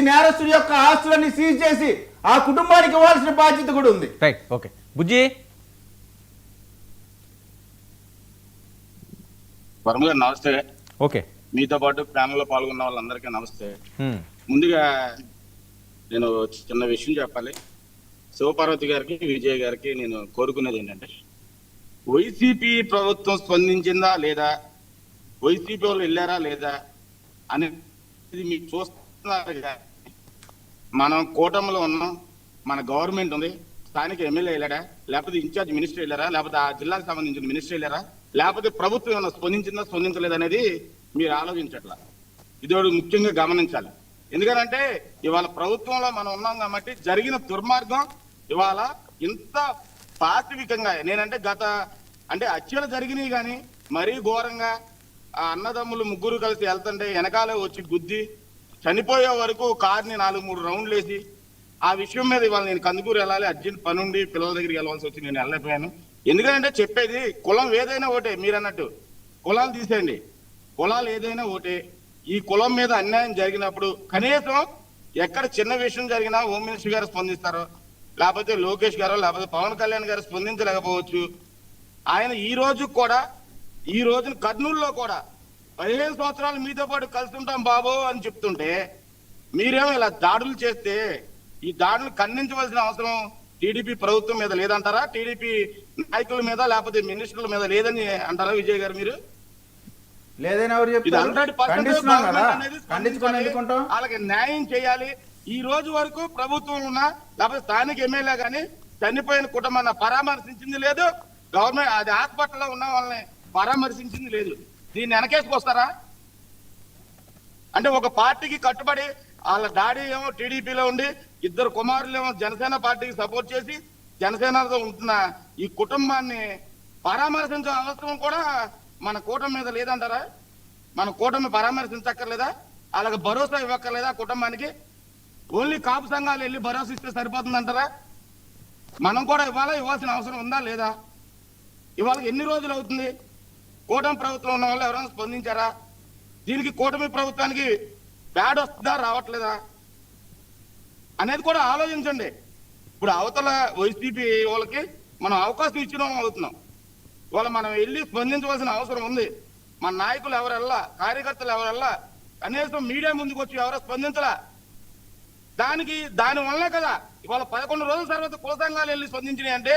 నేరస్తుడి యొక్క ఆస్తులన్నీ సీజ్ చేసి ఆ కుటుంబానికి ఇవ్వాల్సిన బాధ్యత కూడా ఉంది. Right, okay. బుజ్జి వర్మ గారు నమస్తే. ఓకే. మీతో పాటు ప్యానెల్ లో పాల్గొన్న వాళ్ళందరికీ నమస్తే. ముందుగా నేను చిన్న విషయం చెప్పాలి. శివపార్వతి గారికి, విజయ్ గారికి నేను కోరుకునేది ఏంటంటే, వైసీపీ ప్రభుత్వం స్పందించిందా లేదా, వైసీపీ వాళ్ళు వెళ్ళారా లేదా అనేది మీరు చూస్తున్నారు. మనం కూటమిలో ఉన్నాం, మన గవర్నమెంట్ ఉంది. స్థానిక ఎమ్మెల్యే వెళ్ళారా, లేకపోతే ఇన్ఛార్జ్ మినిస్టర్ వెళ్ళారా, లేకపోతే ఆ జిల్లాకు సంబంధించిన మినిస్టర్ వెళ్ళారా, లేకపోతే ప్రభుత్వం ఏమైనా స్పందించిందా స్పందించలేదనేది మీరు ఆలోచించట్లా. ఇది ముఖ్యంగా గమనించాలి. ఎందుకంటే ఇవాళ ప్రభుత్వంలో మనం ఉన్నాం కాబట్టి జరిగిన దుర్మార్గం ఇవాళ ఇంత పాశవికంగా, నేనంటే అంటే హత్యలు జరిగినాయి కానీ మరీ ఘోరంగా ఆ అన్నదమ్ములు ముగ్గురు కలిసి వెళ్తుంటే వెనకాలే వచ్చి గుద్ది చనిపోయే వరకు కార్ని 4-3 రౌండ్లు వేసి, ఆ విషయం మీద ఇవాళ నేను కందుకూరు వెళ్ళాలి, అర్జెంట్ పనుండి పిల్లల దగ్గరికి వెళ్ళవలసి వచ్చి నేను వెళ్ళలేకపోయాను. ఎందుకంటే చెప్పేది కులం ఏదైనా ఒకటే, మీరు అన్నట్టు కులాలు తీసేయండి, కులాలు ఏదైనా ఒకటే. ఈ కులం మీద అన్యాయం జరిగినప్పుడు కనీసం ఎక్కడ చిన్న విషయం జరిగినా హోమ్ మినిస్టర్ గారు స్పందిస్తారో, లేకపోతే లోకేష్ గారో, లేకపోతే పవన్ కళ్యాణ్ గారు స్పందించలేకపోవచ్చు. ఆయన ఈ రోజున కర్నూలులో కూడా 15 సంవత్సరాలు మీతో పాటు కలిసి ఉంటాం బాబు అని చెప్తుంటే, మీరేమో ఇలా దాడులు చేస్తే ఈ దాడులు ఖండించవలసిన అవసరం టీడీపీ ప్రభుత్వం మీద లేదంటారా, టీడీపీ నాయకుల మీద లేకపోతే మినిస్టర్ల మీద లేదని అంటారా విజయ్ గారు? మీరు లేదని ఎవరు చెప్తారు? వాళ్ళకి న్యాయం చేయాలి. ఈ రోజు వరకు ప్రభుత్వం ఉన్నా లేకపోతే స్థానిక ఎమ్మెల్యే గానీ చనిపోయిన కుటుంబాన్ని పరామర్శించింది లేదు. గవర్నమెంట్ అది హాస్పిటల్లో ఉన్న వాళ్ళని పరామర్శించింది లేదు. దీన్ని వెనకేసుకొస్తారా? అంటే ఒక పార్టీకి కట్టుబడి వాళ్ళ డాడీ ఏమో టీడీపీలో ఉండి 2 కుమారులు ఏమో జనసేన పార్టీకి సపోర్ట్ చేసి జనసేనతో ఉంటున్న ఈ కుటుంబాన్ని పరామర్శించే అవసరం కూడా మన కూటమి మీద లేదంటారా? మన కూటమి పరామర్శించక్కర్లేదా? వాళ్ళకి భరోసా ఇవ్వక్కర్లేదా కుటుంబానికి? ఓన్లీ కాపు సంఘాలు వెళ్ళి భరోసా ఇస్తే సరిపోతుందంటారా? మనం కూడా ఇవ్వాల్సిన అవసరం ఉందా లేదా? ఇవాళ ఎన్ని రోజులు అవుతుంది? కూటమి ప్రభుత్వం ఉన్న వాళ్ళు ఎవరైనా స్పందించారా? దీనికి కూటమి ప్రభుత్వానికి బ్యాడ్ వస్తుందా రావట్లేదా అనేది కూడా ఆలోచించండి. ఇప్పుడు అవతల వైసీపీ వాళ్ళకి మనం అవకాశం ఇచ్చిన అవుతున్నాం. ఇవాళ మనం వెళ్ళి స్పందించవలసిన అవసరం ఉంది. మన నాయకులు ఎవరెల్లా, కార్యకర్తలు ఎవరెల్లా కనీసం మీడియా ముందుకు వచ్చి ఎవరో స్పందించలా. దానివల్లే కదా ఇవాళ 11 రోజుల తర్వాత కుల సంఘాలు వెళ్ళి స్పందించినాయి అంటే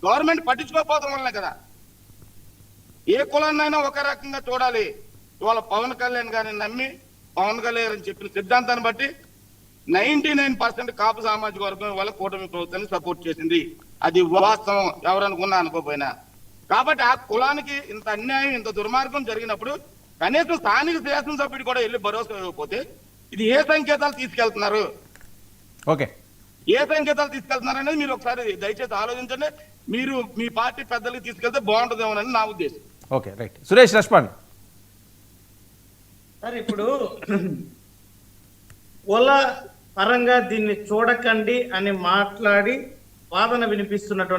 గవర్నమెంట్ పట్టించుకోకపోవడం వల్లనే కదా. ఏ కులాన్నైనా ఒక రకంగా చూడాలి. ఇవాళ పవన్ కళ్యాణ్ గారిని నమ్మి పవన్ కళ్యాణ్ అని చెప్పిన సిద్ధాంతాన్ని బట్టి 99% కాపు సామాజిక వర్గం ఇవాళ కూటమి ప్రభుత్వాన్ని సపోర్ట్ చేసింది. అది వాస్తవం, ఎవరనుకున్నా అనుకోపోయినా. కాబట్టి ఆ కులానికి ఇంత అన్యాయం, ఇంత దుర్మార్గం జరిగినప్పుడు కనీసం స్థానిక శాసనసభ్యుడు కూడా వెళ్ళి భరోసా ఇవ్వకపోతే ఇది ఏ సంకేతాలు తీసుకెళ్తున్నారు? ఓకే, ఏ సంకేతాలు తీసుకెళ్తున్నారు అనేది మీరు ఒకసారి దయచేసి ఆలోచించండి. మీరు మీ పార్టీ పెద్దలకి తీసుకెళ్తే బాగుంటుందేమోనని నా ఉద్దేశం. Okay, right. Suresh respond. Sir, ఇప్పుడు కుల పరంగా దీన్ని చూడకండి అని మాట్లాడి వాదన వినిపిస్తున్నటువంటి